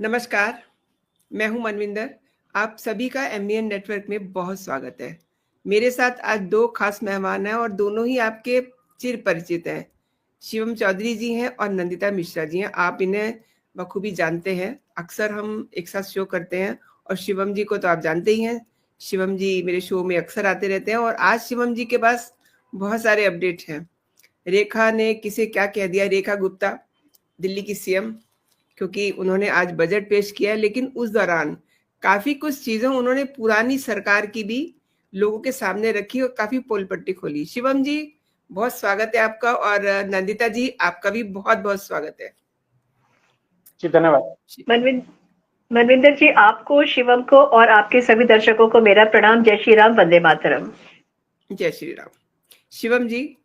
नमस्कार, मैं हूं मनविंदर। आप सभी का एमबीएन नेटवर्क में बहुत स्वागत है। मेरे साथ आज 2 खास मेहमान हैं और दोनों ही आपके चिर परिचित हैं। शिवम चौधरी जी हैं और नंदिता मिश्रा जी हैं। आप इन्हें बखूबी जानते हैं। अक्सर हम एक साथ शो करते हैं और शिवम जी को तो आप जानते ही हैं। शिवम जी मेरे शो में अक्सर आते रहते हैं और आज शिवम जी के पास बहुत सारे अपडेट हैं। रेखा ने किसे क्या कह दिया, रेखा गुप्ता, दिल्ली की सीएम, क्योंकि उन्होंने आज बजट पेश किया है, लेकिन उस दौरान काफी कुछ चीजें उन्होंने पुरानी सरकार की भी लोगों के सामने रखी और काफी पोल पट्टी खोली। शिवम जी, बहुत स्वागत है आपका, और नंदिता जी आपका भी बहुत बहुत स्वागत है। जी धन्यवाद। मनविंदर जी, आपको, शिवम को और आपके सभी दर्शकों को मेरा प्रणाम। जय श्री राम, वंदे मातरम। जय श्री राम। शिवम जी,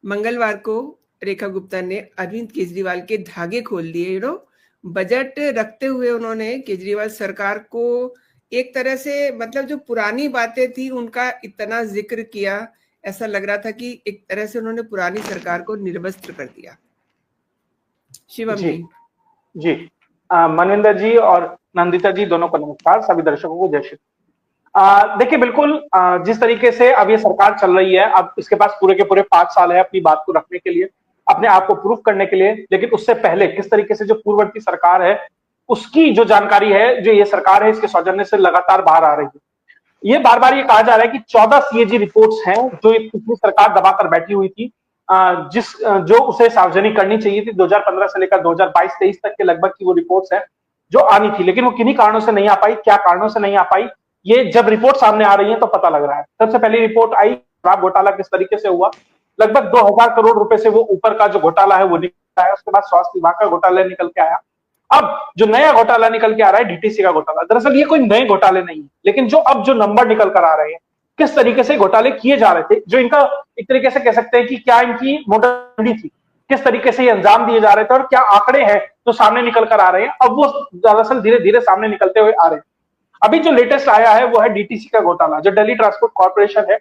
मंगलवार को रेखा गुप्ता ने अरविंद केजरीवाल के धागे खोल दिए। बजट रखते हुए उन्होंने केजरीवाल सरकार को एक तरह से, मतलब जो पुरानी बातें थी उनका इतना जिक्र किया, ऐसा लग रहा था कि एक तरह से उन्होंने पुरानी सरकार को निर्वस्त्र कर दिया। शिवम जी। जी मनविंदर जी और नंदिता जी दोनों को नमस्कार, सभी दर्शकों को जय श्री। देखिए बिल्कुल, जिस तरीके से अब ये सरकार चल रही है, अब इसके पास पूरे के पूरे 5 साल है अपनी बात को रखने के लिए, अपने आप को प्रूफ करने के लिए। लेकिन उससे पहले किस तरीके से जो पूर्ववर्ती सरकार है उसकी जो जानकारी है, जो ये सरकार है इसके सौजन्य से लगातार बाहर आ रही है। ये बार बार ये कहा जा रहा है कि 14 सीएजी रिपोर्ट्स हैं जो पिछली सरकार दबाकर बैठी हुई थी, जो उसे सार्वजनिक करनी चाहिए थी 2015 से लेकर 2022-23 तक के लगभग की वो रिपोर्ट्स है जो आनी थी, लेकिन वो किन्हीं कारणों से नहीं आ पाई। क्या कारणों से नहीं आ पाई, ये जब रिपोर्ट सामने आ रही है तो पता लग रहा है। सबसे पहली रिपोर्ट आई, शराब घोटाला किस तरीके से हुआ। लगभग 2000 करोड़ रुपए से वो ऊपर का जो घोटाला है वो निकल आया। उसके बाद स्वास्थ्य विभाग का घोटाला निकल के आया। अब जो नया घोटाला निकल के आ रहा है डीटीसी का घोटाला, दरअसल ये कोई नए घोटाले नहीं है, लेकिन जो अब जो नंबर निकल कर आ रहे हैं, किस तरीके से घोटाले किए जा रहे थे, जो इनका एक तरीके से कह सकते हैं कि क्या इनकी मोटाई थी, किस तरीके से ये अंजाम दिए जा रहे थे और क्या आंकड़े हैं जो सामने निकल कर आ रहे हैं, अब वो दरअसल धीरे धीरे सामने निकलते हुए आ रहे हैं। अभी जो लेटेस्ट आया है वो है डीटीसी का घोटाला, जो दिल्ली ट्रांसपोर्ट कॉर्पोरेशन है,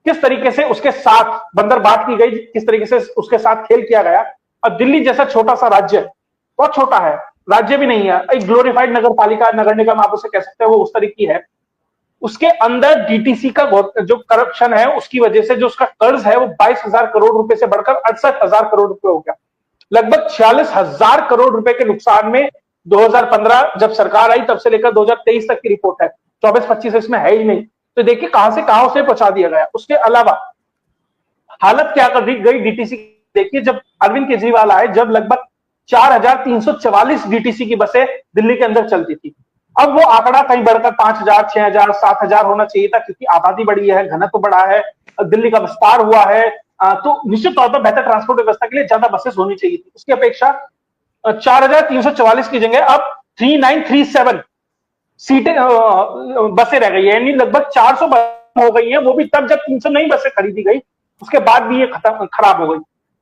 किस तरीके से उसके साथ बंदरबांट की गई, किस तरीके से उसके साथ खेल किया गया। और दिल्ली जैसा छोटा सा राज्य, बहुत छोटा है, राज्य भी नहीं है, एक ग्लोरिफाइड नगर पालिका, नगर निगम आप उसे कह सकते हैं, वो उस तरीके की है। उसके अंदर डीटीसी का जो करप्शन है उसकी वजह से जो उसका कर्ज है वो 22,000 करोड़ रुपए से बढ़कर 68,000 करोड़ रुपए हो गया। लगभग 46,000 करोड़ रुपए के नुकसान में 2015 जब सरकार आई तब से लेकर 2023 तक की रिपोर्ट है। 24-25 इसमें है ही नहीं। तो देखिए कहां से कहां उसे पहुंचा दिया गया। उसके अलावा हालत क्या कर दी गई डीटीसी, देखिए जब अरविंद केजरीवाल आए, जब लगभग 4,344 डीटीसी की बसें दिल्ली के अंदर चलती थी, अब वो आंकड़ा कहीं बढ़कर 5,000, 6,000, 7,000 होना चाहिए था, क्योंकि आबादी बढ़ी है, घनत्व बढ़ा है, दिल्ली का विस्तार हुआ है, तो निश्चित तौर पर बेहतर ट्रांसपोर्ट व्यवस्था के लिए ज्यादा बसेस होनी चाहिए थी। उसकी अपेक्षा 4,344 की जगह अब 3,937 सीटें बसें रह गई है, यानी लगभग 400 हो गई है। वो भी तब जब 300 नई बसें खरीदी गई, उसके बाद भी ये खराब हो गई।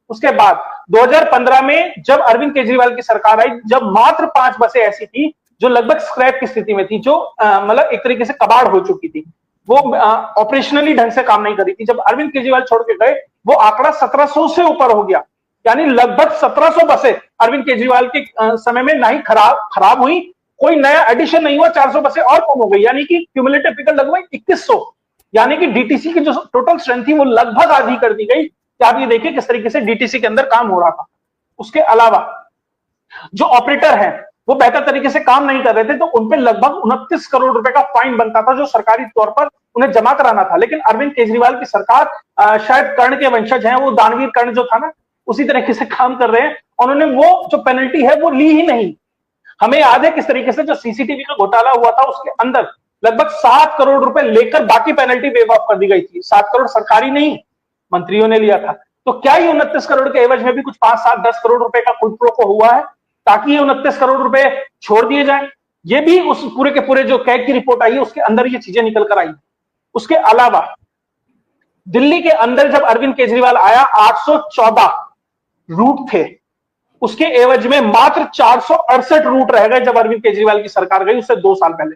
उसके बाद 2015 में जब अरविंद केजरीवाल की सरकार आई, जब मात्र 5 बसें ऐसी थी जो लगभग स्क्रैप की स्थिति में थी, जो मतलब एक तरीके से कबाड़ हो चुकी थी, वो ऑपरेशनली ढंग से काम नहीं कर रही थी। जब अरविंद केजरीवाल छोड़ के गए, वो आंकड़ा 1700 से ऊपर हो गया, यानी लगभग 1700 बसें अरविंद केजरीवाल के समय में नहीं खराब हुई, कोई नया एडिशन नहीं हुआ, 400 बसें और कम हो गई, यानी कि क्यूमुलेटिव फिगर लगभग 2100, यानी कि डीटीसी की जो टोटल स्ट्रेंथ थी वो लगभग आधी कर दी गई। क्या आप ये देखिए किस तरीके से डीटीसी के अंदर काम हो रहा था। उसके अलावा जो ऑपरेटर हैं वो बेहतर तरीके से काम नहीं कर रहे थे, तो उनपे लगभग 29 करोड़ रुपए का फाइन बनता था, जो सरकारी तौर पर उन्हें जमा कराना था। लेकिन अरविंद केजरीवाल की सरकार, शायद कर्ण के वंशज हैं, वो दानवीर कर्ण जो था ना, उसी तरीके से काम कर रहे हैं। उन्होंने वो जो पेनल्टी है वो ली ही नहीं। हमें याद है किस तरीके से जो सीसीटीवी का घोटाला हुआ था, उसके अंदर लगभग 7 करोड़ रुपए लेकर बाकी पेनल्टी वेव ऑफ कर दी गई थी। 7 करोड़ सरकारी नहीं, मंत्रियों ने लिया था। तो क्या ये 29 करोड़ के एवज में भी कुछ 5, 7, 10 करोड़ रुपए का क्विड प्रो को हुआ है, ताकि ये 29 करोड़ रुपए छोड़ दिए जाए? ये भी उस पूरे के पूरे जो कैग की रिपोर्ट आई है उसके अंदर ये चीजें निकल कर आई। उसके अलावा दिल्ली के अंदर जब अरविंद केजरीवाल आया, 814 रूट थे, उसके एवज में मात्र 468 रूट रह गए जब अरविंद केजरीवाल की सरकार गई, उससे 2 साल पहले।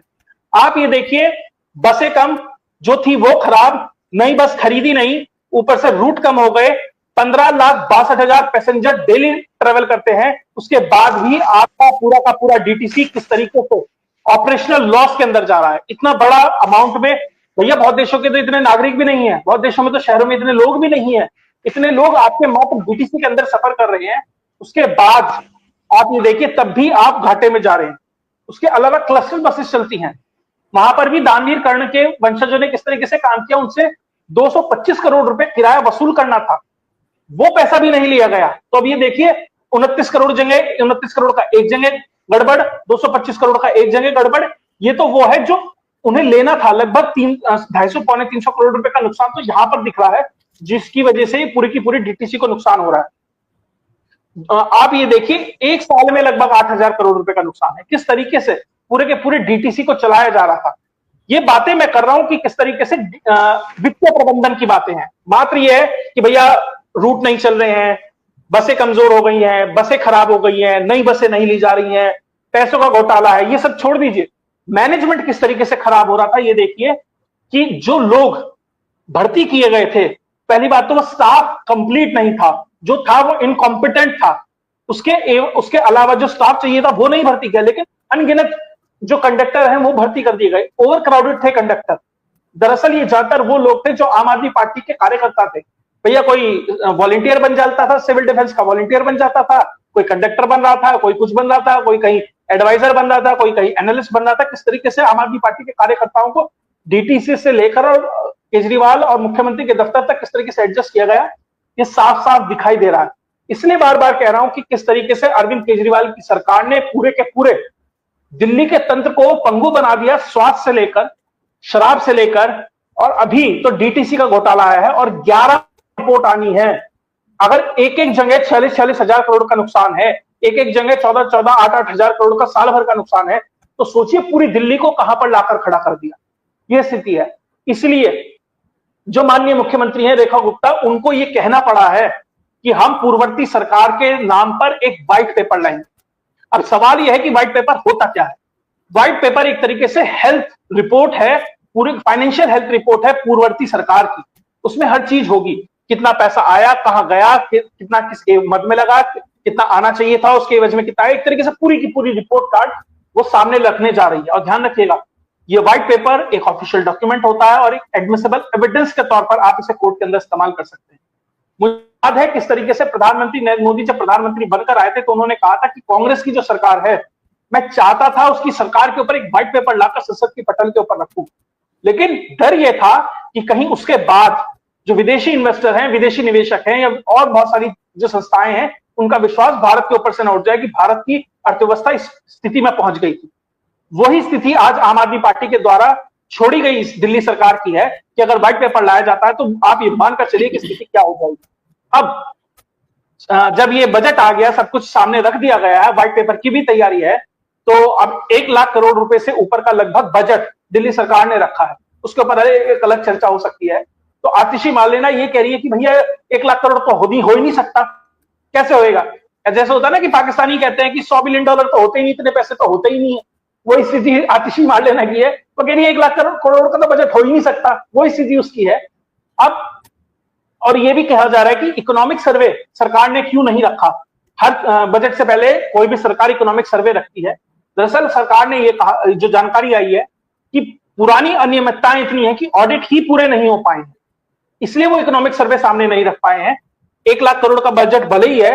आप ये देखिए, बसें कम जो थी वो खराब, नई बस खरीदी नहीं, ऊपर से रूट कम हो गए, 15,62,000 पैसेंजर डेली ट्रेवल करते हैं, उसके बाद भी आपका पूरा का पूरा डीटीसी किस तरीके से ऑपरेशनल लॉस के अंदर जा रहा है। इतना बड़ा अमाउंट में भैया बहुत देशों के तो इतने नागरिक भी नहीं है, बहुत देशों में तो शहरों में इतने लोग भी नहीं है, इतने लोग आपके मात्र डीटीसी के अंदर सफर कर रहे हैं, उसके बाद आप ये देखिए तब भी आप घाटे में जा रहे हैं। उसके अलावा क्लस्टर बसेस चलती हैं, वहां पर भी दानवीर कर्ण के वंशजों ने किस तरीके से काम किया, उनसे 225 करोड़ रुपए किराया वसूल करना था, वो पैसा भी नहीं लिया गया। तो अब ये देखिए 29 करोड़ जगह 29 करोड़ का एक जगह गड़बड़, 225 करोड़ का एक जगह गड़बड़। ये तो वो है जो उन्हें लेना था, लगभग 250 पौने 300 करोड़ रुपए का नुकसान तो यहां पर दिख रहा है, जिसकी वजह से पूरी की पूरी डीटीसी को नुकसान हो रहा है। आप ये देखिए एक साल में लगभग 8,000 करोड़ रुपए का नुकसान है। किस तरीके से पूरे के पूरे डीटीसी को चलाया जा रहा था। ये बातें मैं कर रहा हूं कि किस तरीके से वित्तीय प्रबंधन की बातें हैं। मात्र ये है कि भैया रूट नहीं चल रहे हैं, बसें कमजोर हो गई हैं, बसें खराब हो गई हैं, नई बसें नहीं ली जा रही हैं, पैसों का घोटाला है, ये सब छोड़ दीजिए। मैनेजमेंट किस तरीके से खराब हो रहा था ये देखिए कि जो लोग भर्ती किए गए थे, पहली बात तो वो स्टाफ कंप्लीट नहीं था, जो था वो इनकॉम्पिटेंट था, उसके अलावा जो स्टाफ चाहिए था वो नहीं भर्ती किया, लेकिन अनगिनत जो कंडक्टर हैं वो भर्ती कर दिए गए। ओवर क्राउडेड थे कंडक्टर। दरअसल ये ज्यादातर वो लोग थे जो आम आदमी पार्टी के कार्यकर्ता थे। भैया कोई वॉलंटियर बन जाता था, सिविल डिफेंस का वॉलंटियर बन जाता था, कोई कंडक्टर बन रहा था, कोई कुछ बन रहा था, कोई कहीं एडवाइजर बन रहा था, कोई कहीं एनालिस्ट बन रहा था। किस तरीके से आम आदमी पार्टी के कार्यकर्ताओं को डीटीसी से लेकर और केजरीवाल और मुख्यमंत्री के दफ्तर तक किस तरीके से एडजस्ट किया गया, ये साफ साफ दिखाई दे रहा है। इसलिए बार बार कह रहा हूं कि किस तरीके से अरविंद केजरीवाल की सरकार ने पूरे के पूरे दिल्ली के तंत्र को पंगु बना दिया, स्वास्थ्य से लेकर शराब से लेकर, और अभी तो डीटीसी का घोटाला आया है और 11 रिपोर्ट आनी है। अगर एक एक जगह 46 हजार करोड़ का नुकसान है, एक एक जगह 14 8 हजार करोड़ का साल भर का नुकसान है, तो सोचिए पूरी दिल्ली को कहां पर लाकर खड़ा कर दिया। यह स्थिति है। इसलिए जो माननीय मुख्यमंत्री हैं रेखा गुप्ता, उनको यह कहना पड़ा है कि हम पूर्ववर्ती सरकार के नाम पर एक व्हाइट पेपर लाएंगे। अब सवाल यह है कि व्हाइट पेपर होता क्या है। व्हाइट पेपर एक तरीके से हेल्थ रिपोर्ट है, पूरी फाइनेंशियल हेल्थ रिपोर्ट है पूर्ववर्ती सरकार की। उसमें हर चीज होगी, कितना पैसा आया, कहां गया, कितना किसके मद में लगा, कितना आना चाहिए था, उसके एवज में कितना, एक तरीके से पूरी की पूरी रिपोर्ट कार्ड वो सामने रखने जा रही है। और ध्यान रखिएगा, ये व्हाइट पेपर एक ऑफिशियल डॉक्यूमेंट होता है और एक एडमिसिबल एविडेंस के तौर पर आप इसे कोर्ट के अंदर इस्तेमाल कर सकते हैं। मुझे याद है किस तरीके से प्रधानमंत्री नरेंद्र मोदी जब प्रधानमंत्री बनकर आए थे तो उन्होंने कहा था कि कांग्रेस की जो सरकार है, मैं चाहता था उसकी सरकार के ऊपर एक व्हाइट पेपर लाकर संसद की पटल के ऊपर रखूं, लेकिन डर यह था कि कहीं उसके बाद जो विदेशी इन्वेस्टर हैं, विदेशी निवेशक हैं, या और बहुत सारी जो संस्थाएं हैं, उनका विश्वास भारत के ऊपर से न उठ जाए कि भारत की अर्थव्यवस्था इस स्थिति में पहुंच गई थी। वही स्थिति आज आम आदमी पार्टी के द्वारा छोड़ी गई इस दिल्ली सरकार की है कि अगर व्हाइट पेपर लाया जाता है तो आप ये मानकर चलिए कि स्थिति क्या हो जाएगी। अब जब ये बजट आ गया, सब कुछ सामने रख दिया गया है, व्हाइट पेपर की भी तैयारी है, तो अब 1 लाख करोड़ रुपए से ऊपर का लगभग बजट दिल्ली सरकार ने रखा है। उसके ऊपर एक अलग चर्चा हो सकती है। तो आतिशी मार्लेना ये कह रही है कि भैया 1 लाख करोड़ तो हो ही नहीं सकता। कैसे होएगा? जैसे होता है ना कि पाकिस्तानी कहते हैं कि $100 बिलियन तो होते ही नहीं, इतने पैसे तो होते ही नहीं है। वो स्थिति आतिशी मार्लेना की है। वो कह रही है 1 लाख करोड़ का तो बजट हो ही नहीं सकता, वो स्थिति उसकी है। अब और ये भी कहा जा रहा है कि इकोनॉमिक सर्वे सरकार ने क्यों नहीं रखा। हर बजट से पहले कोई भी सरकार इकोनॉमिक सर्वे रखती है। दरअसल सरकार ने ये कहा, जो जानकारी आई है कि पुरानी अनियमितताएं इतनी है कि ऑडिट ही पूरे नहीं हो पाए हैं, इसलिए वो इकोनॉमिक सर्वे सामने नहीं रख पाए हैं। 1 लाख करोड़ का बजट भले ही है,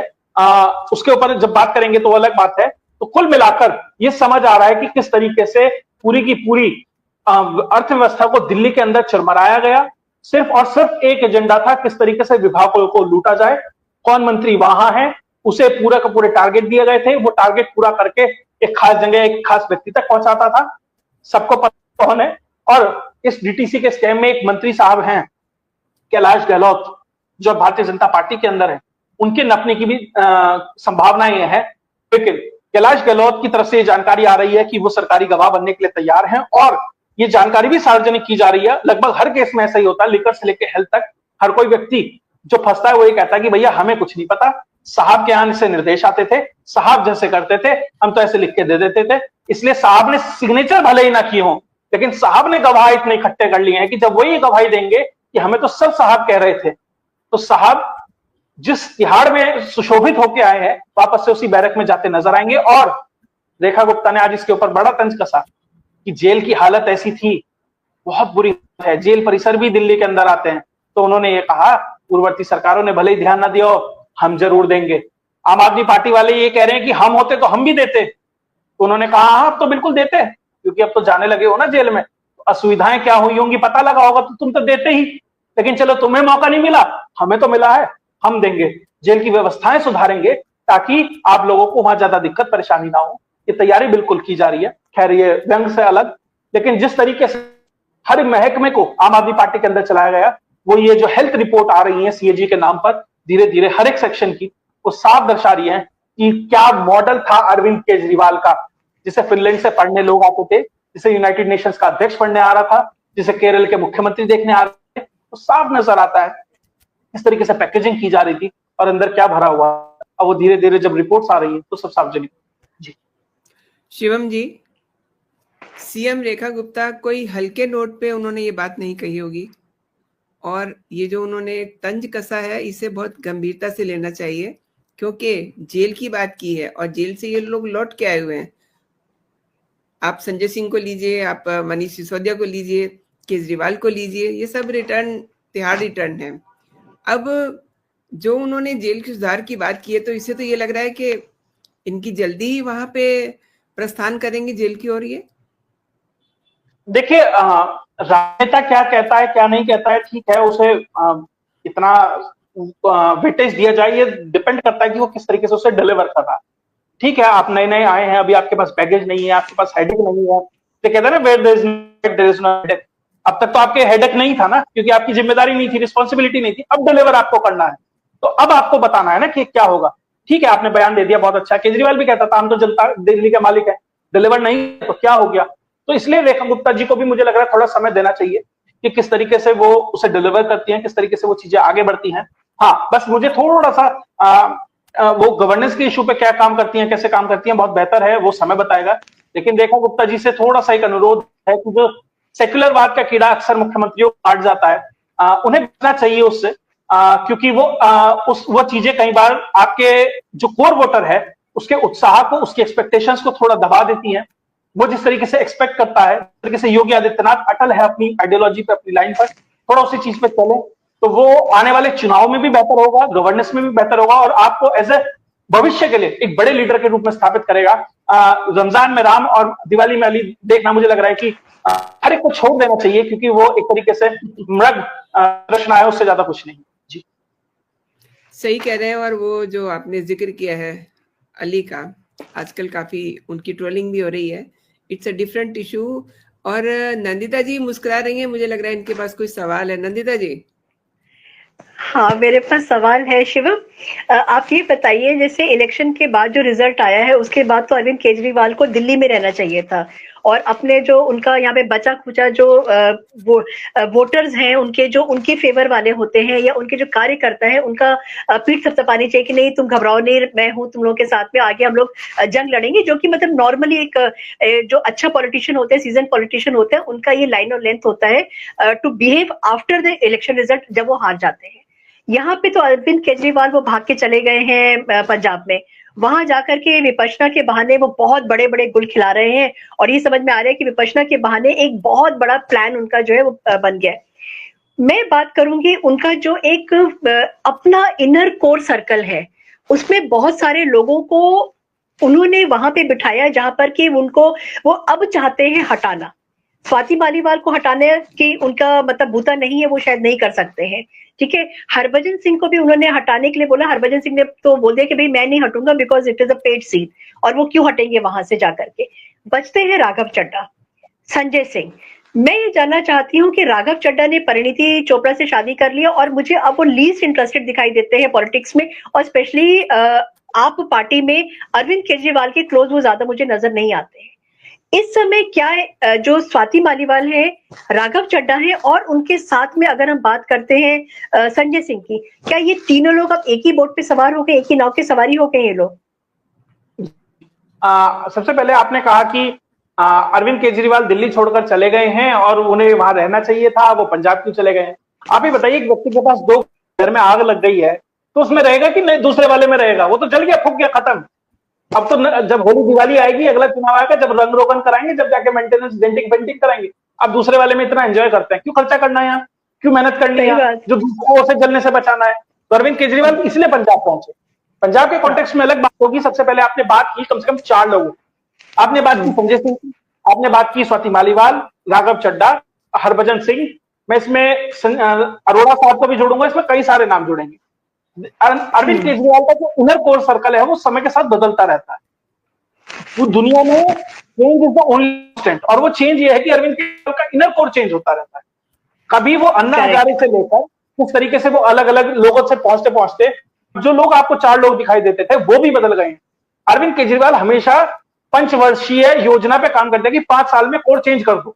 उसके ऊपर जब बात करेंगे तो अलग बात है। तो कुल मिलाकर ये समझ आ रहा है कि किस तरीके से पूरी की पूरी अर्थव्यवस्था को दिल्ली के अंदर चरमराया गया। सिर्फ और सिर्फ एक एजेंडा था, किस तरीके से विभागों को लूटा जाए, कौन मंत्री वहां है, उसे पूरा का पूरे टारगेट दिए गए थे। वो टारगेट पूरा करके एक खास जगह, एक खास व्यक्ति तक पहुंचाता था। सबको पता कौन है। और इस डीटीसी के स्कैम में एक मंत्री साहब हैं कैलाश गहलोत, जो भारतीय जनता पार्टी के अंदर है, उनके नपने की भी संभावनाएं है। लेकिन कैलाश गहलोत की तरफ से जानकारी आ रही है कि वो सरकारी गवाह बनने के लिए तैयार हैं, और ये जानकारी भी सार्वजनिक की जा रही है। लगभग हर केस में ऐसा ही होता है, लिकर से लेकर हेल्थ तक। हर कोई व्यक्ति जो फंसता है वो ये कहता है कि भैया हमें कुछ नहीं पता, साहब के यहाँ से निर्देश आते थे, साहब जैसे करते थे, हम तो ऐसे लिख के दे देते थे। इसलिए साहब ने सिग्नेचर भले ही ना किए हों, लेकिन साहब ने गवाह इतने इकट्ठे कर लिए हैं कि जब वही गवाही देंगे कि हमें तो सब साहब कह रहे थे, तो साहब जिस तिहाड़ में सुशोभित होके आए हैं वापस से उसी बैरक में जाते नजर आएंगे। और रेखा गुप्ता ने आज इसके ऊपर बड़ा तंज कसा कि जेल की हालत ऐसी थी, बहुत बुरी है, जेल परिसर भी दिल्ली के अंदर आते हैं। तो उन्होंने ये कहा, पूर्ववर्ती सरकारों ने भले ही ध्यान ना दिया हो, हम जरूर देंगे। आम आदमी पार्टी वाले ये कह रहे हैं कि हम होते तो हम भी देते। तो उन्होंने कहा हाँ, अब तो बिल्कुल देते, क्योंकि अब तो जाने लगे हो ना जेल में, तो असुविधाएं क्या हुई होंगी पता लगा होगा, तो तुम तो देते ही। लेकिन चलो, तुम्हें मौका नहीं मिला, हमें तो मिला है, हम देंगे, जेल की व्यवस्थाएं सुधारेंगे ताकि आप लोगों को वहां ज्यादा दिक्कत परेशानी ना हो। ये तैयारी बिल्कुल की जा रही है। खैर, ये व्यंग से अलग, लेकिन जिस तरीके से हर महकमे को आम आदमी पार्टी के अंदर चलाया गया, वो ये जो हेल्थ रिपोर्ट आ रही है सीएजी के नाम पर धीरे धीरे हर एक सेक्शन की, वो साफ दर्शा रही है कि क्या मॉडल था अरविंद केजरीवाल का, जिसे फिनलैंड से पढ़ने लोग आते थे, जिसे यूनाइटेड नेशंस का अध्यक्ष पढ़ने आ रहा था, जिसे केरल के मुख्यमंत्री देखने आ रहे थे। तो साफ नजर आता है इस तरीके से पैकेजिंग की जा रही थी और अंदर क्या भरा हुआ। अब वो धीरे धीरे जब रिपोर्ट्स आ रही है तो सब सार्वजनिक। जी शिवम जी, सीएम रेखा गुप्ता कोई हल्के नोट पे उन्होंने ये बात नहीं कही होगी, और ये जो उन्होंने तंज कसा है इसे बहुत गंभीरता से लेना चाहिए, क्योंकि जेल की बात की है और जेल से ये लोग लौट के आए हुए हैं। आप संजय सिंह को लीजिए, आप मनीष सिसोदिया को लीजिए, केजरीवाल को लीजिए, ये सब रिटर्न, तिहाड़ रिटर्न है। अब जो उन्होंने जेल के सुधार की बात की है, तो इससे तो ये लग रहा है कि इनकी जल्दी ही वहां पे प्रस्थान करेंगे जेल की ओर। ये देखिए, राजनेता क्या कहता है क्या नहीं कहता है, ठीक है, उसे इतना वेटेज दिया जाए ये डिपेंड करता है कि वो किस तरीके से उसे डिलीवर कर रहा है। ठीक है, आप नए नए आए हैं, अभी आपके पास बैगेज नहीं है, आपके पास हेडेक नहीं है, तो कहते हैं ना where there is no headache. अब तक तो आपके हेडेक नहीं था ना, क्योंकि आपकी जिम्मेदारी नहीं थी, रिस्पॉन्सिबिलिटी नहीं थी। अब डिलीवर आपको करना है, तो अब आपको बताना है ना कि क्या होगा। ठीक है, आपने बयान दे दिया, बहुत अच्छा। केजरीवाल भी कहता था हम तो जनता दिल्ली के मालिक है, डिलीवर नहीं तो क्या हो गया। तो इसलिए रेखा गुप्ता जी को भी मुझे लग रहा है थोड़ा समय देना चाहिए कि किस तरीके से वो उसे डिलीवर करती हैं, किस तरीके से वो चीजें आगे बढ़ती हैं। हाँ, बस मुझे थोड़ा सा वो गवर्नेंस के इशू पे क्या काम करती हैं, कैसे काम करती हैं, बहुत बेहतर है, वो समय बताएगा। लेकिन रेखा गुप्ता जी से थोड़ा सा एक अनुरोध है कि जो सेक्युलरवाद का कीड़ा अक्सर मुख्यमंत्रियों को काट जाता है, उन्हें बचना चाहिए उससे, क्योंकि वो चीजें कई बार आपके जो कोर वोटर है उसके उत्साह को, उसकी एक्सपेक्टेशंस को थोड़ा दबा देती हैं। वो जिस तरीके से एक्सपेक्ट करता है, जिस तरीके से योगी आदित्यनाथ अटल है अपनी आइडियोलॉजी पे, अपनी लाइन पर, थोड़ा उसी चीज पे चले तो वो आने वाले चुनाव में भी बेहतर होगा, गवर्नेंस में भी बेहतर होगा, और आपको एज ए भविष्य के लिए एक बड़े लीडर के रूप में स्थापित करेगा। रमजान में राम और दिवाली में अली देखना मुझे लग रहा है कि हर एक को छोड़ देना चाहिए, क्योंकि वो एक तरीके से मृग प्रश्न है, उससे ज्यादा कुछ नहीं। जी सही कह रहे हैं। और वो जो आपने जिक्र किया है अली का, आजकल काफी उनकी ट्रोलिंग भी हो रही है, इट्स अ डिफरेंट इशू। और नंदिता जी मुस्कुरा रही हैं, मुझे लग रहा है इनके पास कोई सवाल है। नंदिता जी। हाँ, मेरे पास सवाल है शिवम। आप ये बताइए, जैसे इलेक्शन के बाद जो रिजल्ट आया है उसके बाद तो अरविंद केजरीवाल को दिल्ली में रहना चाहिए था, और अपने जो उनका यहाँ पे बचा खुचा जो वोटर्स हैं उनके, जो उनके फेवर वाले होते हैं या उनके जो कार्यकर्ता है, उनका पीठ थपथपानी चाहिए कि नहीं तुम घबराओ नहीं, मैं हूँ तुम लोगों के साथ में, आगे हम लोग जंग लड़ेंगे। जो कि मतलब नॉर्मली एक जो अच्छा पॉलिटिशियन होते हैं, सीजन पॉलिटिशियन होते हैं, उनका ये लाइन और लेंथ होता है to behave after the election result जब वो हार जाते हैं। यहाँ पे तो अरविंद केजरीवाल वो भाग के चले गए हैं पंजाब में, वहां जाकर के विपश्यना के बहाने वो बहुत बड़े बड़े गुल खिला रहे हैं, और ये समझ में आ रहा है कि विपश्यना के बहाने एक बहुत बड़ा प्लान उनका जो है वो बन गया है। मैं बात करूंगी उनका जो एक अपना इनर कोर सर्कल है, उसमें बहुत सारे लोगों को उन्होंने वहां पे बिठाया जहां पर कि उनको वो अब चाहते हैं हटाना। स्वाति मालीवाल को हटाने की उनका मतलब बूता नहीं है, वो शायद नहीं कर सकते हैं। ठीक है, हरभजन सिंह को भी उन्होंने हटाने के लिए बोला, हरभजन सिंह ने तो बोल दिया कि भाई मैं नहीं हटूंगा because it is a paid seat, और वो क्यों हटेंगे वहां से जाकर के। बचते हैं राघव चड्ढा, संजय सिंह। मैं ये जानना चाहती हूँ कि राघव चड्ढा ने परिणीति चोपड़ा से शादी कर लिया और मुझे अब वो लीस्ट इंटरेस्टेड दिखाई देते हैं पॉलिटिक्स में, और स्पेशली आप पार्टी में अरविंद केजरीवाल के क्लोज वो ज्यादा मुझे नजर नहीं आते हैं इस समय। क्या जो स्वाति मालीवाल है, राघव चड्ढा है, और उनके साथ में अगर हम बात करते हैं संजय सिंह की, क्या ये तीनों लोग अब एक ही बोट पे सवार हो गए, एक ही नाव के सवारी हो गए ये लोग? सबसे पहले आपने कहा कि अरविंद केजरीवाल दिल्ली छोड़कर चले गए हैं और उन्हें वहां रहना चाहिए था, वो पंजाब क्यों चले गए हैं। आप ही बताइए, एक व्यक्ति के पास दो घर में आग लग गई है, तो उसमें रहेगा कि नहीं दूसरे वाले में रहेगा? वो तो जल गया, फूक गया, खत्म। अब तो जब होली दिवाली आएगी, अगला चुनाव आएगा, जब रंग रोगन कराएंगे, जब जाके मेंटेनेंस डेंटिंग पेंटिंग कराएंगे। अब दूसरे वाले में इतना एंजॉय करते हैं, क्यों खर्चा करना है यहाँ, क्यों मेहनत करनी है यहाँ, जो दूसरों से जलने से बचाना है। तो अरविंद केजरीवाल इसलिए पंजाब पहुंचे। पंजाब के कॉन्टेक्स्ट में अलग बात होगी। सबसे पहले आपने बात की कम से कम 4 लोगों, आपने बात की संजय सिंह की, आपने बात की स्वाति मालीवाल, राघव चड्ढा, हरभजन सिंह, मैं इसमें अरोड़ा साहब को भी जोड़ूंगा, इसमें कई सारे नाम जुड़ेंगे। अरविंद केजरीवाल का जो इनर कोर सर्कल है वो समय के साथ बदलता रहता है। वो दुनिया में change is the only constant, और वो चेंज ये है कि अरविंद केजरीवाल का इनर कोर चेंज होता रहता है। कभी वो अन्ना हजारे से लेकर किस तरीके से वो अलग अलग लोगों से पहुंचते पहुंचते जो लोग आपको 4 लोग दिखाई देते थे वो भी बदल गए हैं। अरविंद केजरीवाल हमेशा पंचवर्षीय योजना पे काम करते हैं कि 5 साल में कोर चेंज कर दो,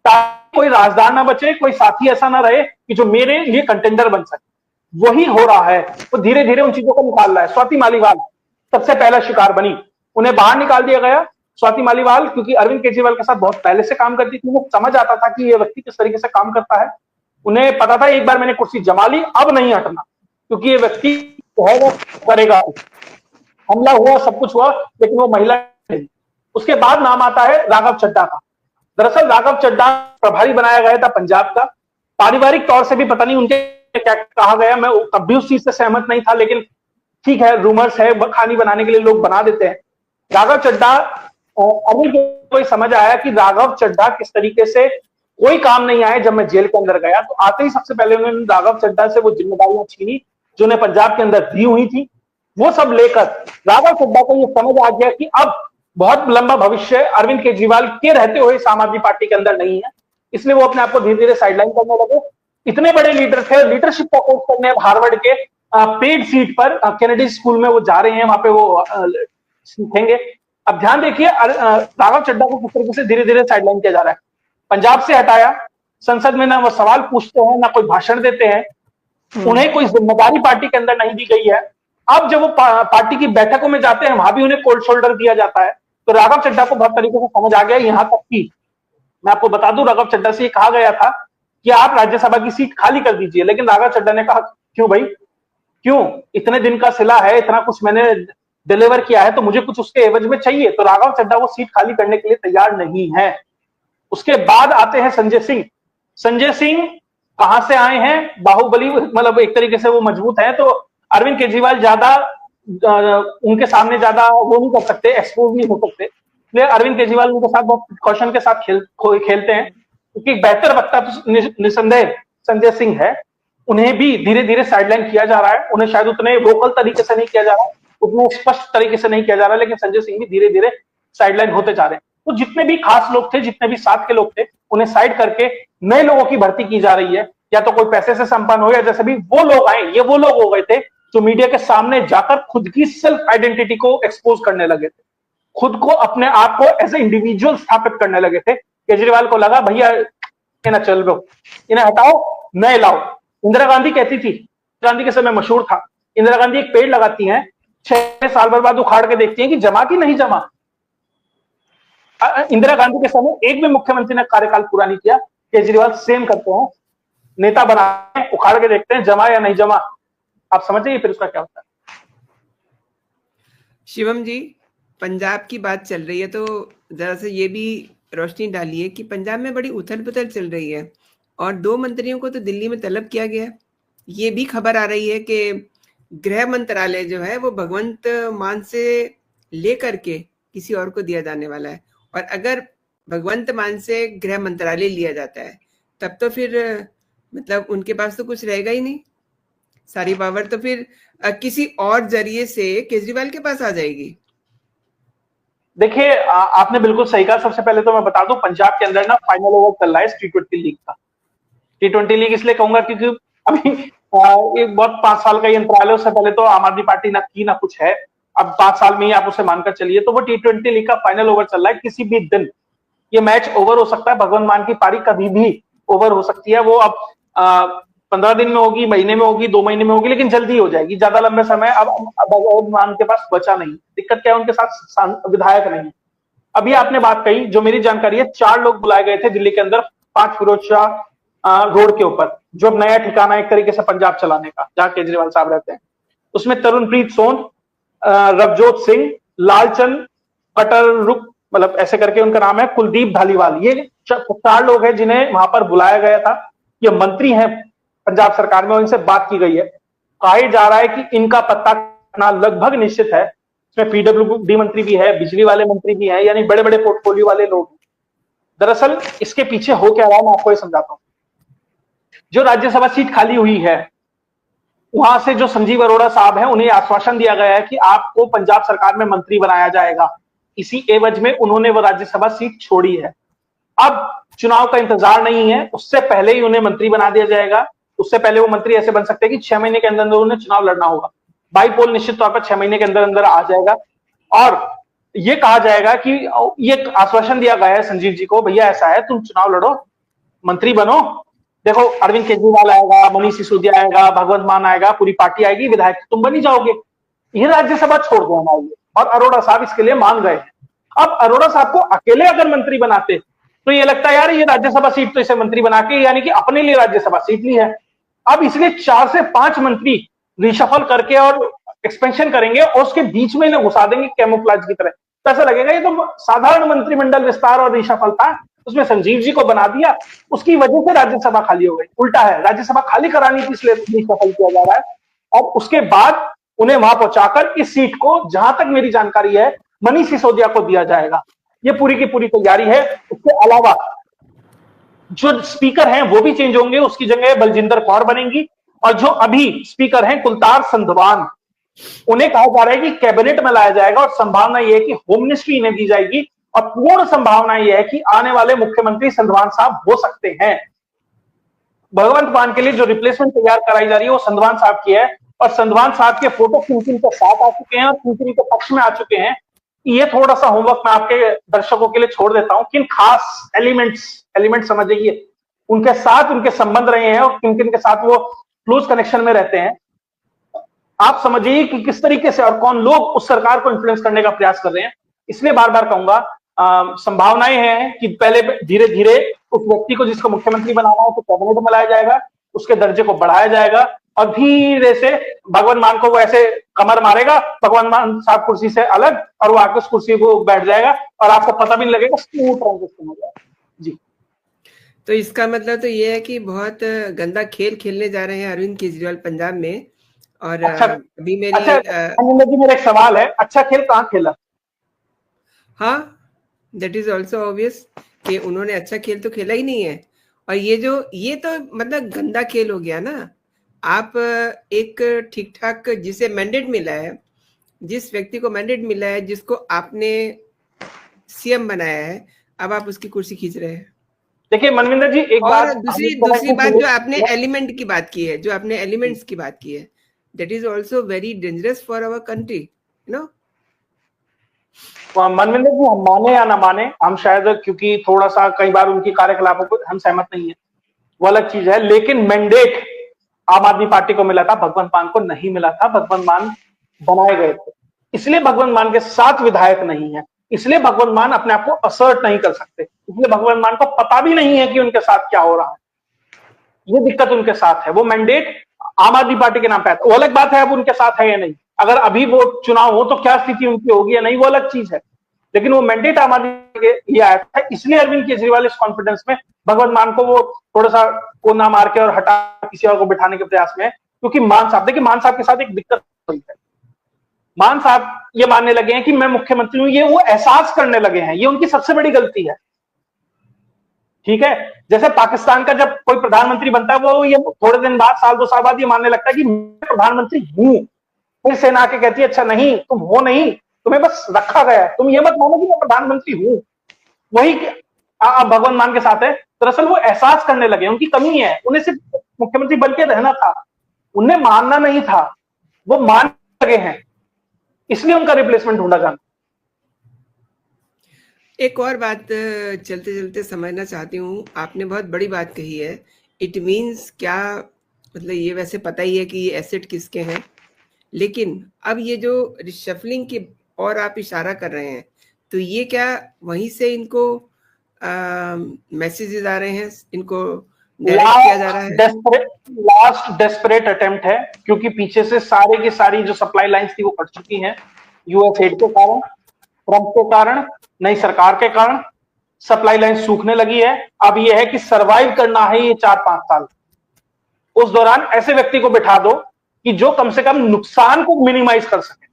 ताकि कोई राजदार ना बचे, कोई साथी ऐसा ना रहे कि जो मेरे लिए कंटेंडर बन सके। वही हो रहा है, वो धीरे धीरे उन चीजों को निकाल रहा है। स्वाति मालीवाल सबसे पहला शिकार बनी, उन्हें बाहर निकाल दिया गया। स्वाति मालीवाल क्योंकि अरविंद केजरीवाल के साथ बहुत पहले से काम करती थी, वो समझ आता था कि ये व्यक्ति किस तरीके से काम करता है। उन्हें पता था एक बार मैंने कुर्सी जमा ली, अब नहीं हटना, क्योंकि ये व्यक्ति है वो करेगा। हमला हुआ, सब कुछ हुआ, लेकिन वो महिला नहीं। उसके बाद नाम आता है राघव चड्ढा का। दरअसल राघव चड्ढा प्रभारी बनाया गया था पंजाब का। पारिवारिक तौर से भी पता नहीं उनके क्या कहा गया, मैं तब भी उस चीज से सहमत नहीं था, लेकिन ठीक है, रूमर्स है, कहानी बनाने के लिए लोग बना देते हैं। राघव चड्ढा, अभी कोई समझ आया कि राघव चड्ढा किस तरीके से कोई काम नहीं आया। जब मैं जेल के अंदर गया तो आते ही सबसे पहले उन्होंने राघव चड्ढा से वो जिम्मेदारियां छीनी जो उन्हें पंजाब के अंदर दी हुई थी। वो सब लेकर राघव चड्ढा को ये समझ आ गया कि अब बहुत लंबा भविष्य अरविंद केजरीवाल के रहते हुए आम आदमी पार्टी के अंदर नहीं है, इसलिए वो अपने आप को धीरे धीरे साइडलाइन करने लगे। इतने बड़े लीडर थे, लीडरशिप का कोर्स करने अब हार्वर्ड के पेड सीट पर कैनेडी स्कूल में वो जा रहे हैं, वहां पे वो सीखेंगे। अब ध्यान देखिए राघव चड्ढा को किस तरीके से धीरे धीरे साइडलाइन किया जा रहा है। पंजाब से हटाया, संसद में ना वो सवाल पूछते हैं, ना कोई भाषण देते हैं, उन्हें कोई जिम्मेदारी पार्टी के अंदर नहीं दी गई है। अब जब वो पार्टी की बैठकों में जाते हैं, वहां भी उन्हें कोल्ड शोल्डर दिया जाता है। तो राघव चड्ढा को बहुत तरीके से समझ आ गया। यहां तक कि मैं आपको बता दूं, राघव चड्ढा से ये कहा गया था कि आप राज्यसभा की सीट खाली कर दीजिए, लेकिन राघव चड्ढा ने कहा क्यों भाई, क्यों, इतने दिन का सिला है, इतना कुछ मैंने डिलीवर किया है, तो मुझे कुछ उसके एवज में चाहिए। तो राघव चड्ढा वो सीट खाली करने के लिए तैयार नहीं है। उसके बाद आते हैं संजय सिंह। संजय सिंह कहां से आए हैं, बाहुबली, मतलब एक तरीके से वो मजबूत है, तो अरविंद केजरीवाल ज्यादा उनके सामने ज्यादा वो नहीं कर सकते, एक्सपोज नहीं हो सकते, इसलिए अरविंद केजरीवाल उनके साथ बहुत कौशन के साथ खेलते हैं, क्योंकि बेहतर वक्ता तो निसंदेह संजय सिंह है। उन्हें भी धीरे धीरे साइडलाइन किया जा रहा है। उन्हें शायद उतने वोकल तरीके से नहीं किया जा रहा, उतने स्पष्ट तरीके से नहीं किया जा रहा, लेकिन संजय सिंह भी धीरे धीरे साइडलाइन होते जा रहे हैं। तो जितने भी खास लोग थे, जितने भी साथ के लोग थे, उन्हें साइड करके नए लोगों की भर्ती की जा रही है, या तो कोई पैसे से संपन्न हो, या जैसे भी वो लोग आए, ये वो लोग हो गए थे जो मीडिया के सामने जाकर खुद की सेल्फ आइडेंटिटी को एक्सपोज करने लगे थे, खुद को, अपने आप को एज ए इंडिविजुअल स्थापित करने लगे थे। केजरीवाल को लगा भैया ना चल लो, इन्हें हटाओ, नए लाओ। इंदिरा गांधी कहती थी, गांधी के समय मशहूर था, इंदिरा गांधी एक पेड़ लगाती हैं, 6 साल बाद उखाड़ के देखती हैं कि जमा कि नहीं जमा। इंदिरा गांधी के समय एक भी मुख्यमंत्री ने कार्यकाल पूरा नहीं किया। केजरीवाल सेम करते हैं, नेता बनाते हैं, उखाड़ के देखते हैं जमा या नहीं जमा। आप समझ जाइए फिर उसका क्या होता है। शिवम जी, पंजाब की बात चल रही है तो जरा से ये भी रोशनी डालिए कि पंजाब में बड़ी उथल पुथल चल रही है और 2 मंत्रियों को तो दिल्ली में तलब किया गया। ये भी खबर आ रही है कि गृह मंत्रालय जो है वो भगवंत मान से लेकर के किसी और को दिया जाने वाला है, और अगर भगवंत मान से गृह मंत्रालय लिया जाता है तब तो फिर मतलब उनके पास तो कुछ रहेगा ही नहीं, सारी पावर तो फिर किसी और जरिए से केजरीवाल के पास आ जाएगी। देखिए आपने बिल्कुल सही कहा। सबसे पहले तो मैं बता दूं, पंजाब के अंदर ना फाइनल ओवर चल रहा है T20 लीग का। T20 लीग इसलिए कहूंगा क्योंकि अभी एक बहुत 5 साल का ये अंतराल है। उससे पहले तो आम आदमी पार्टी ना की ना कुछ है, अब 5 साल में ही आप उसे मानकर चलिए। तो वो T20 लीग का फाइनल ओवर चल रहा है। किसी भी दिन ये मैच ओवर हो सकता है। भगवंत मान की पारी कभी भी ओवर हो सकती है। वो अब 15 दिन में होगी, महीने में होगी, 2 महीने में होगी, लेकिन जल्दी हो जाएगी। ज्यादा लंबे समय अब भगवंत मान के पास बचा नहीं। दिक्कत क्या है, उनके साथ विधायक नहीं है। अभी आपने बात कही, जो मेरी जानकारी है 4 लोग बुलाए गए थे दिल्ली के अंदर 5 फिरोज शाह रोड के ऊपर, जो अब नया ठिकाना एक तरीके से पंजाब चलाने का, जहां केजरीवाल साहब रहते हैं। उसमें तरुणप्रीत सोन, रवजोत सिंह, लालचंद कटररुक, मतलब ऐसे करके उनका नाम है, कुलदीप धालीवाल, ये 4 लोग हैं जिन्हें वहां पर बुलाया गया था। ये मंत्री हैं पंजाब सरकार में और इनसे बात की गई है। कहा जा रहा है कि इनका पत्ता कटना लगभग निश्चित है। इसमें पीडब्ल्यूडी मंत्री भी है, बिजली वाले मंत्री भी हैं, यानी बड़े बड़े पोर्टफोलियो वाले लोग। दरअसल इसके पीछे हो क्या रहा है मैं आपको ये समझाता हूं। जो राज्यसभा सीट खाली हुई है, वहां से जो संजीव अरोड़ा साहब हैं, उन्हें आश्वासन दिया गया है कि आपको पंजाब सरकार में मंत्री बनाया जाएगा। इसी एवज में उन्होंने वो राज्यसभा सीट छोड़ी है। अब चुनाव का इंतजार नहीं है, उससे पहले ही उन्हें मंत्री बना दिया जाएगा। उससे पहले वो मंत्री ऐसे बन सकते हैं कि 6 महीने के अंदर अंदर उन्हें चुनाव लड़ना होगा। बाई पोल निश्चित तौर पर 6 महीने के अंदर अंदर आ जाएगा और ये कहा जाएगा कि ये आश्वासन दिया गया है संजीव जी को, भैया ऐसा है तुम चुनाव लड़ो, मंत्री बनो। देखो अरविंद केजरीवाल आएगा, मनीष सिसोदिया आएगा, भगवंत मान आएगा, पूरी पार्टी आएगी, विधायक तुम बनी जाओगे। ये राज्यसभा छोड़ दो हमारे लिए, और अरोड़ा साहब इसके लिए मान गए। अब अरोड़ा साहब को अकेले अगर मंत्री बनाते तो ये लगता है यार ये राज्यसभा सीट तो इसे मंत्री बना के यानी कि अपने लिए राज्यसभा सीट ली है। अब इसलिए 4 से 5 मंत्री रिशफल करके और एक्सपेंशन करेंगे और उसके बीच में इन्हें घुसा देंगे कैमोफ्लेज की तरह। तो ऐसा लगेगा ये तो साधारण मंत्रिमंडल विस्तार और रिशफल था, उसमें संजीव जी को बना दिया, उसकी वजह से राज्यसभा खाली हो गई। उल्टा है, राज्यसभा खाली करानी थी इसलिए रिशफल किया जा रहा है। और उसके बाद उन्हें वहां पहुंचाकर इस सीट को, जहां तक मेरी जानकारी है, मनीष सिसोदिया को दिया जाएगा। ये पूरी की पूरी तैयारी है। उसके अलावा जो स्पीकर हैं वो भी चेंज होंगे, उसकी जगह बलजिंदर कौर बनेंगी। और जो अभी स्पीकर हैं कुलतार संधवान, उन्हें कहा जा रहा है कि कैबिनेट में लाया जाएगा और संभावना यह है कि होम मिनिस्ट्री इन्हें दी जाएगी। और पूर्ण संभावना यह है कि आने वाले मुख्यमंत्री संधवान साहब हो सकते हैं। भगवंत मान के लिए जो रिप्लेसमेंट तैयार कराई जा रही है वो संधवान साहब की है, और संधवान साहब के फोटो किन किन के साथ आ चुके हैं और किन किन के पक्ष में आ चुके हैं। ये थोड़ा सा होमवर्क मैं आपके दर्शकों के लिए छोड़ देता हूं। किन खास एलिमेंट समझिए उनके साथ उनके संबंध रहे हैं और किन किन के साथ वो क्लोज कनेक्शन में रहते हैं। आप समझिए कि किस तरीके से और कौन लोग उस सरकार को इन्फ्लुएंस करने का प्रयास कर रहे हैं। इसलिए बार बार कहूंगा, संभावनाएं हैं कि पहले धीरे धीरे उस व्यक्ति को जिसको मुख्यमंत्री बनाना है तो कैबिनेट में लाया जाएगा, उसके दर्जे को बढ़ाया जाएगा और धीरे से भगवंत मान को वो ऐसे कमर मारेगा, भगवंत मान साहब कुर्सी से अलग, और वो आके उस कुर्सी को बैठ जाएगा और आपको पता भी नहीं लगेगा, स्मूथ ट्रांजिशन हो जाएगा। जी, तो इसका मतलब तो ये है कि बहुत गंदा खेल खेलने जा रहे हैं अरविंद केजरीवाल पंजाब में। और अभी मेरा एक सवाल है, अच्छा खेल कहाँ खेला? हाँ, दैट इज ऑल्सो ऑब्वियस कि उन्होंने अच्छा खेल तो खेला ही नहीं है। और ये तो मतलब गंदा खेल हो गया ना। आप एक ठीक ठाक जिसे मैंडेट मिला है, जिस व्यक्ति को मैंडेट मिला है, जिसको आपने सीएम बनाया है, अब आप उसकी कुर्सी खींच रहे हैं। देखिए मनविंदर जी, एक बात, दूसरी बात जो आपने एलिमेंट की बात की है, जो आपने एलिमेंट्स की बात की है, that is also very dangerous for our country, you know. Manvinder ji, हम माने या ना माने, हम शायद क्योंकि थोड़ा सा कई बार उनकी कार्यकलापों को हम सहमत नहीं है, वो अलग चीज है। लेकिन मैंडेट आम आदमी पार्टी को मिला था, भगवंत मान को नहीं मिला था। भगवंत मान बनाए गए थे, इसलिए भगवंत मान के साथ विधायक नहीं है, इसलिए भगवंत मान अपने आप को असर्ट नहीं कर सकते, इसलिए भगवंत मान को पता भी नहीं है कि उनके साथ क्या हो रहा है। ये दिक्कत उनके साथ है। वो मैंडेट आम आदमी पार्टी के नाम पे आता है, वो अलग बात है अब उनके साथ है या नहीं। अगर अभी वो चुनाव हो तो क्या स्थिति उनकी होगी या नहीं, वो अलग चीज है। लेकिन वो मैंडेट आम आदमी के लिए आया था, इसलिए अरविंद केजरीवाल इस कॉन्फिडेंस में भगवंत मान को वो थोड़ा सा कोना मार के और हटा किसी और को बिठाने के प्रयास में है। क्योंकि मान साहब, देखिए मान साहब के साथ एक दिक्कत हुई है। मान साहब ये मानने लगे हैं कि मैं मुख्यमंत्री हूं, ये वो एहसास करने लगे हैं, ये उनकी सबसे बड़ी गलती है। ठीक है, जैसे पाकिस्तान का जब कोई प्रधानमंत्री बनता है, वो ये थोड़े दिन बाद, साल 2 साल बाद ये मानने लगता है कि मैं प्रधानमंत्री हूं। फिर सेना आके कहती है अच्छा नहीं, तुम हो नहीं, तुम्हें बस रखा गया है, तुम ये मत मानो कि मैं प्रधानमंत्री हूं। वही भगवंत मान के साथ है। दरअसल वो एहसास करने लगे, उनकी कमी है, उन्हें सिर्फ मुख्यमंत्री बनके रहना था, उन्हें मानना नहीं था, वो मान लगे हैं, इसलिए उनका रिप्लेसमेंट ढूंढा जाना। एक और बात चलते चलते समझना चाहती हूँ, आपने बहुत बड़ी बात कही है। इट मीन्स क्या, मतलब ये वैसे पता ही है कि ये एसेट किसके हैं, लेकिन अब ये जो रिशफलिंग की और आप इशारा कर रहे हैं, तो ये क्या वहीं से इनको मैसेजेस आ रहे हैं, इनको डायरेक्ट किया जा रहा है? लास्ट डेस्परेट अटेम्प्ट है, क्योंकि पीछे से सारे की सारी जो सप्लाई लाइंस थी वो कट चुकी हैं, यूएस एड के कारण, ट्रंप के कारण, नई सरकार के कारण सप्लाई लाइन सूखने लगी है। अब यह है कि सरवाइव करना है ये 4-5 साल। उस दौरान ऐसे व्यक्ति को बिठा दो कि जो कम से कम नुकसान को मिनिमाइज कर सके।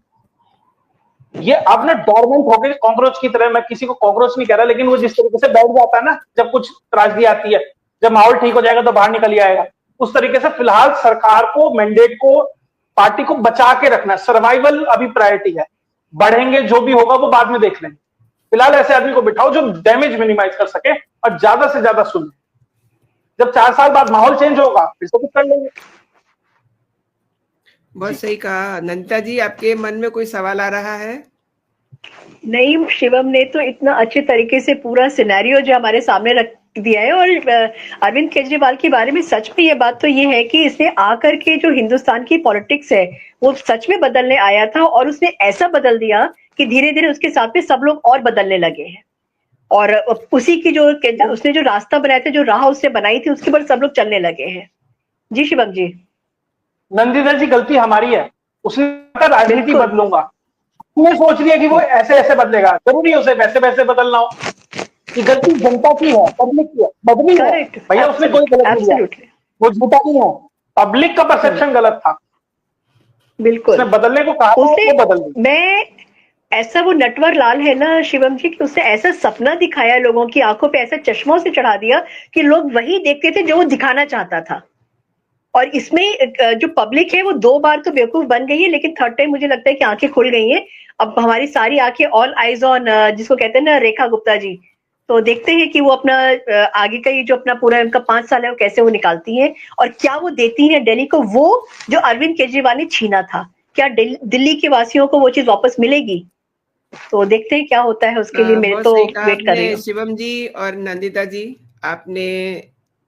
ये अब ना डोरमेंट हो गए कॉकरोच की तरह, मैं किसी को कॉकरोच नहीं कह रहा, लेकिन वो जिस तरीके से बैठ जाता है ना जब कुछ त्रासदी आती है, जब माहौल ठीक हो जाएगा तो बाहर निकल ही आएगा, उस तरीके से फिलहाल सरकार को, मैंडेट को, पार्टी को बचा के रखना, सर्वाइवल अभी प्रायोरिटी है। बढ़ेंगे जो भी होगा वो बाद में देख लेंगे। फिलहाल ऐसे आदमी को बिठाओ जो डैमेज मिनिमाइज कर सके और ज्यादा से ज्यादा सुन। जब 4 साल बाद माहौल चेंज होगा फिर से कुछ कर लेंगे। बहुत सही कहा। नंदिता जी, आपके मन में कोई सवाल आ रहा है? नहीं, शिवम ने तो इतना अच्छे तरीके से पूरा सिनेरियो जो हमारे सामने रख दिया है। और अरविंद केजरीवाल के बारे में सच में ये बात तो ये है कि इसने आकर के जो हिंदुस्तान की पॉलिटिक्स है वो सच में बदलने आया था, और उसने ऐसा बदल दिया कि धीरे धीरे उसके साथ में सब लोग और बदलने लगे हैं। और उसी की जो उसने जो रास्ता बनाया था, जो राह उसने बनाई थी, उसके पर सब लोग चलने लगे हैं। जी शिवम जी। नंदिता जी, गलती हमारी है। उसने राजनीति बदलूंगा, उसने सोच लिया कि वो ऐसे ऐसे बदलेगा, जरूरी है उसे वैसे वैसे बदलना हो। कि गलती जनता की है, पब्लिक की है, बदली है भैया, उसने कोई गलत नहीं किया, वो झूठा नहीं है, पब्लिक का परसेप्शन गलत था, बिल्कुल उसने बदलने को कहा, वो बदल दी। मैं ऐसा वो नटवर लाल है ना शिवम जी, कि उसने ऐसा सपना दिखाया लोगों की आंखों पे, ऐसा चश्मों से चढ़ा दिया कि लोग वही देखते थे जो वो दिखाना चाहता था। और इसमें जो पब्लिक है वो 2 बार तो बेवकूफ बन गई है, लेकिन थर्ड टाइम मुझे लगता है कि आंखें खुल गई हैं। अब हमारी सारी आंखें ऑल आइज ऑन, जिसको कहते हैं ना रेखा गुप्ता जी, तो देखते हैं कि वो अपना आगे का ये जो अपना पूरा उनका 5 साल है वो कैसे वो निकालती हैं, और क्या वो देती हैं दिल्ली को वो जो अरविंद केजरीवाल ने छीना था। क्या दिल्ली के वासियों को वो चीज वापस मिलेगी? तो देखते हैं क्या होता है, उसके लिए मैं तो वेट कर रही हूँ। शिवम जी और नंदिता जी, आपने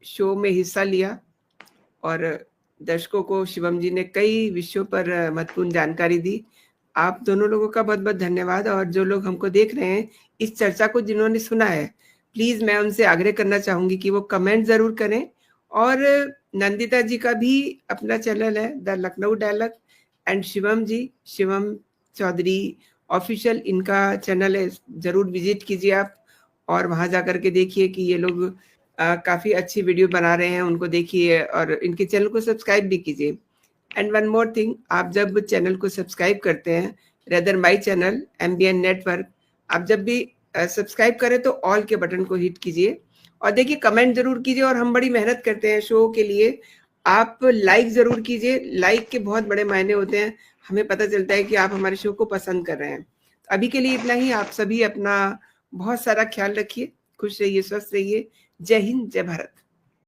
शो में हिस्सा लिया और दर्शकों को शिवम जी ने कई विषयों पर महत्वपूर्ण जानकारी दी। आप दोनों लोगों का बहुत बहुत धन्यवाद। और जो लोग हमको देख रहे हैं, इस चर्चा को जिन्होंने सुना है, प्लीज मैं उनसे आग्रह करना चाहूंगी कि वो कमेंट जरूर करें। और नंदिता जी का भी अपना चैनल है, the Lucknow dialogue, and Shivam ji, Shivam Chaudhary official, इनका चैनल है, जरूर विजिट कीजिए आप और वहां जाकर के देखिए कि ये लोग काफी अच्छी वीडियो बना रहे हैं, उनको देखिए और इनके चैनल को सब्सक्राइब भी कीजिए। एंड वन मोर थिंग, आप जब चैनल को सब्सक्राइब करते हैं, rather my channel MBN network, आप जब भी सब्सक्राइब करें तो ऑल के बटन को हिट कीजिए और देखिए, कमेंट जरूर कीजिए। और हम बड़ी मेहनत करते हैं शो के लिए, आप लाइक जरूर कीजिए, लाइक के बहुत बड़े मायने होते हैं, हमें पता चलता है कि आप हमारे शो को पसंद कर रहे हैं। अभी के लिए इतना ही। आप सभी अपना बहुत सारा ख्याल रखिए, खुश रहिए, स्वस्थ रहिए। जय हिंद, जय भारत।